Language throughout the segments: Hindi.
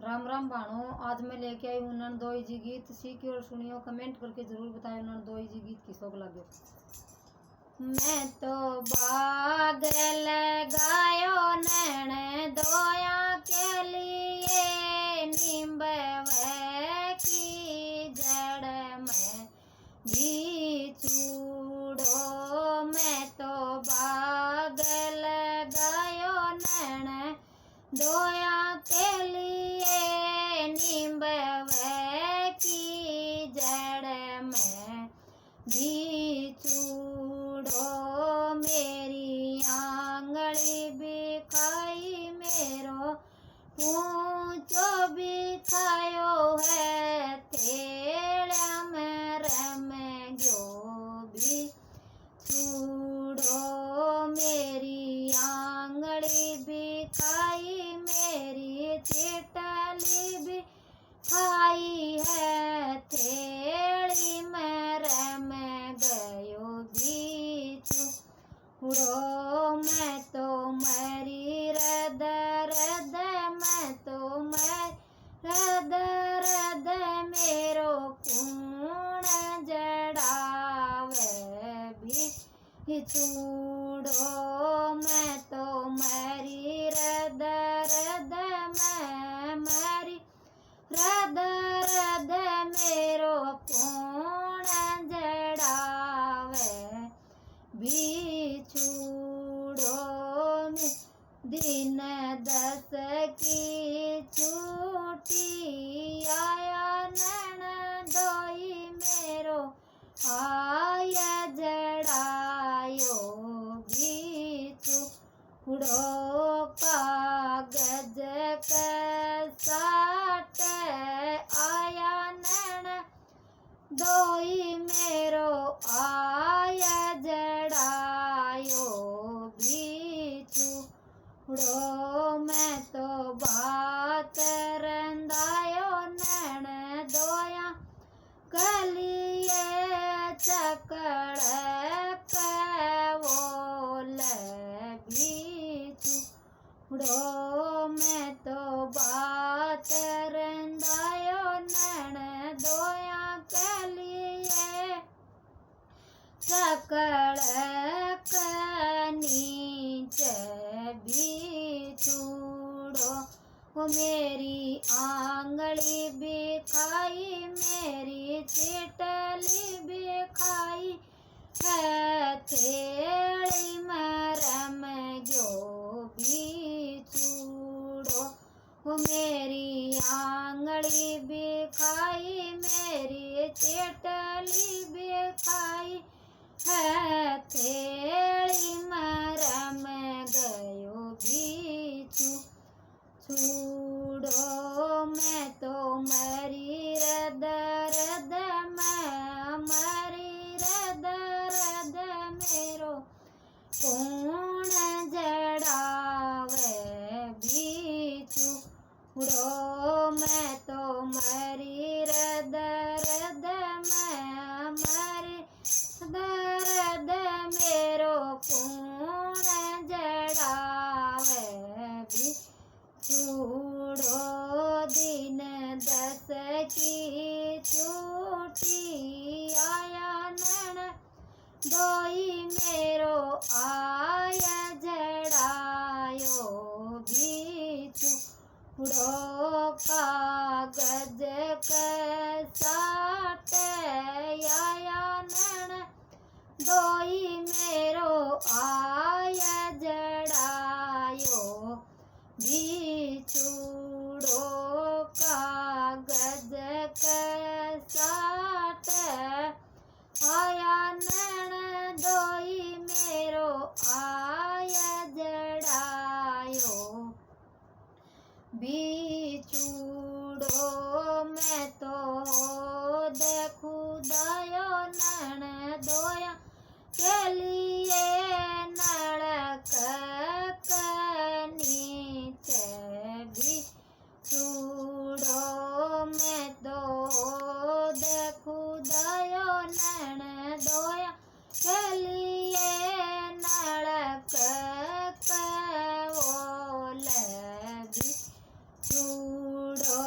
राम राम भाणो। आज मैं लेके आई हूँ नंदोई जी गीत। सीखियो और सुनियो, कमेंट करके जरूर बताओ नंदोई जी गीत किसको लगे। मैं तो बाग लगायो नैन दोया के लिए, नींब की जड़ में भी चूड़ो। मैं तो बाग लगायो नैन दोया के लिए, नींब की जड़ में भी चूड़ो। मेरी आंगली भी खाई, मेरो पूंछो भी खायो है, थेड़ा में रम गयो भी चूड़ो। मेरी आंगली भी खाई, मेरी चिटली भी खाई है, थेड़ी में रम गयो भी चूड़ो। मैं तो मरी रद रद, मैं तो मरी रद रद, मेरो कूण जड़ावे भी चूड़ो। मैं तो मरी रद रद, मैं मरी रद रद, मेरो कूण जड़ावे भी चूड़ो। दिन 10 की छुट्टी आया ननदोई, मेरो आया जड़ायो भी चूड़ो। कागज का साट आया ननदोई, मेरो आया जड़ायो भी चूड़ो। मैं तो बात रंदायो ननदोया कलिए, चकड़ बोल भी चूड़ो। मैं तो बात रंदायो ननदोया कलिए, चकड़ नीचे भी चूड़ो। वो मेरी आंगली भी खाई, मेरी चिटली भी खाई है, थेड़ी में रम गयो भी चूड़ो। वो मेरी आंगली भी खाई, मेरी चिटली भी खाई है, थेड़ी में रम गयो भी चूड़ो। मैं तो मरी रद रद, मैं मरी रद रद, मेरो कूण जड़ावे भी चूड़ो। मैं तो मरी रद रद, मैं मरी रद, मेरो कूण जड़ावे भी चूड़ो। दिन 10 की छुट्टी आया ननदोई, मेरो आया जड़ायो भी चूड़ो। कागज का साट आया ननदोई, मेरो आया जड़ायो भी चूड़ो। कागज का साट आया ननदोई, मेरो आया जड़ायो भी चूड़ो। मैं तो देखू दायो ननदोया के लिए, नड़क नीचे भी चूड़ो। मैं तो देखू दायो ननदोया के लिए, नड़क बोल भी चूड़ो।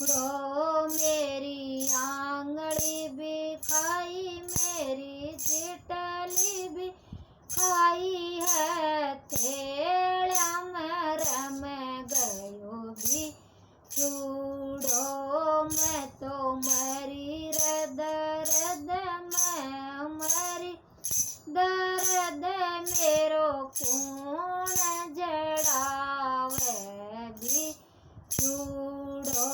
उड़ो मेरी आंगड़ी भी खाई, मेरी चिटली भी खाई है, थेड़ा में रम गयो भी छूड़ो। मैं तो मरी रे दर्द में मरी, दर्द मेरो कौन जड़ावे भी छूड़ो।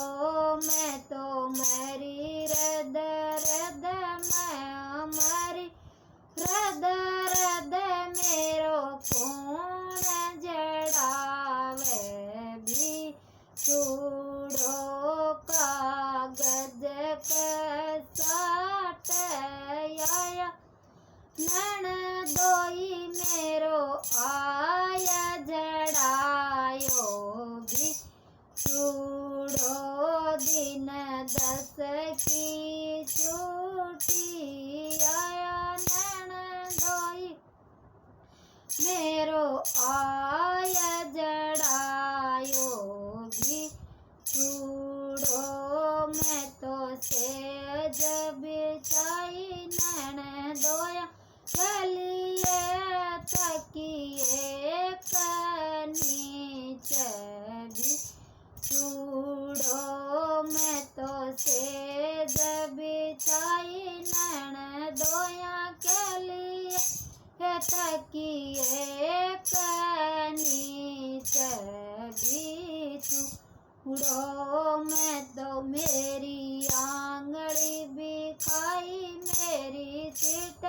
मैं तो मरी रे दर्द में मरी, दर्द मेरो कौन जड़ावे भी छूड़ो। कागज के साथ आया ननदोई मेरो आया, जड़ायो भी छूड़ो। दिन 10 की छुट्टी आया, ननदोई मेरो आया, जड़ायो भी छूड़ो। मैं तो सेज बिछाई ननदोया गलिए, तकिए नीचे भी छूड़ो। मैं तो सेज बिछाई ननदोया के लिए, तकिए नीचे भी छूड़ो। मैं तो मेरी आंगड़ी भी खाई, मेरी चिट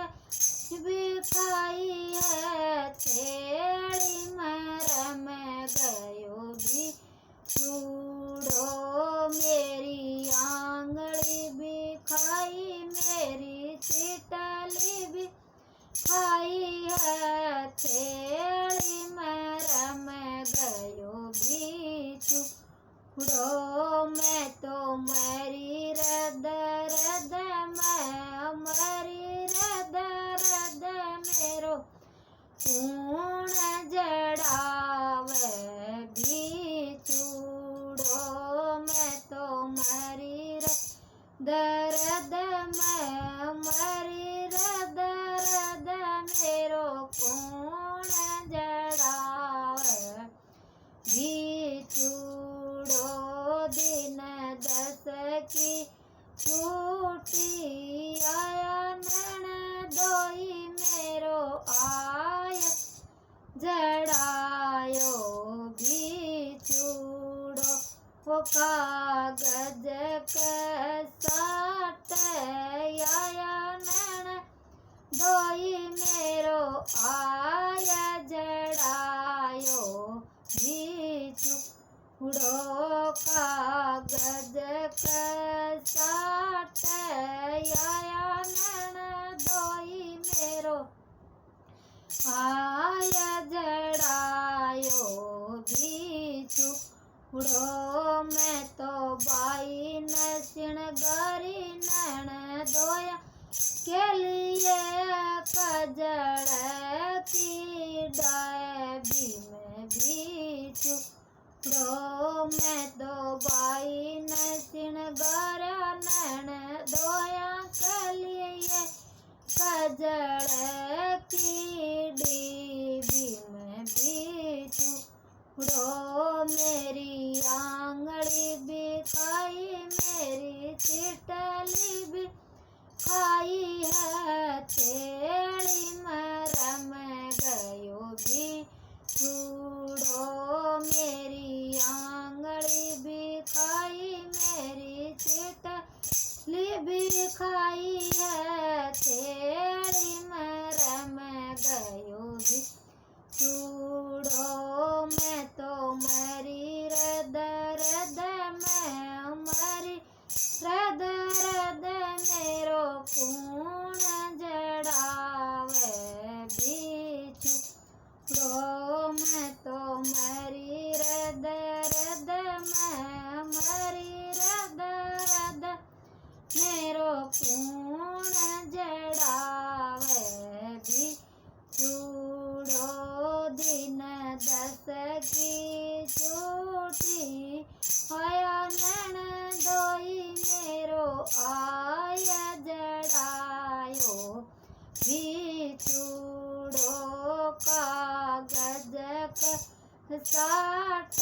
भी खाई है, थेड़ी मरम गयो भी छूड़ो। मेरी आंगड़ी भी खाई, मेरी चिटली भी खाई है, थेड़ी मरम गयो भी छूड़ो। मैं तो मरी रे दर्द में मरी, दर्द मेरो कौन जड़ावे भी छूड़ो। मैं तो मरी रे दर्द में मरी, दर्द मेरो कौन जड़ावे भी छूड़ो। दिन 10 की छुट्टी आया, ननदोई मेरो आया, जड़ायो भी छूड़ो। वो कागज के साथ आया, ननदोई मेरो आया, जड़ायो भी छूड़ो। कागज के साथ आया, ननदोई मेरो आया, जड़ायो भी छूड़ो। मैं तो बाई नसिणगारी ननदोया के लिए, कजड़ की डायबी में भी छूड़ो। मैं तो बाई नसिणगारा ननदोया के लिए, कजड़ की डीबी में भी छूड़ो। मेरी आंगड़ी भी खाई, मेरी चिटली भी खाई है, थेड़ी मरम गयो भी छूड़ो। मेरी आंगड़ी भी खाई, मेरी चिटली भी खाई है, थेड़ी मरम गयो भी छूड़ो। मैं तो मरी रे दर्द में मरी, दर्द मेरो कौन जड़ावे भी छूड़ो। मैं तो मरी रे दर्द में मरी, दर्द मेरो साट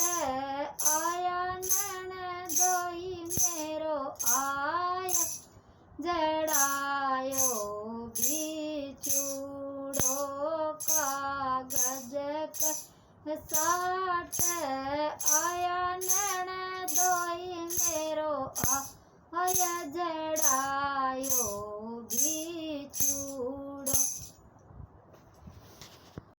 आया नैन दोई मेरो आया जड़ायो बिछुड़ो कागज का साट आया नैन दोई मेरो आया जड़ायो बिछुड़ो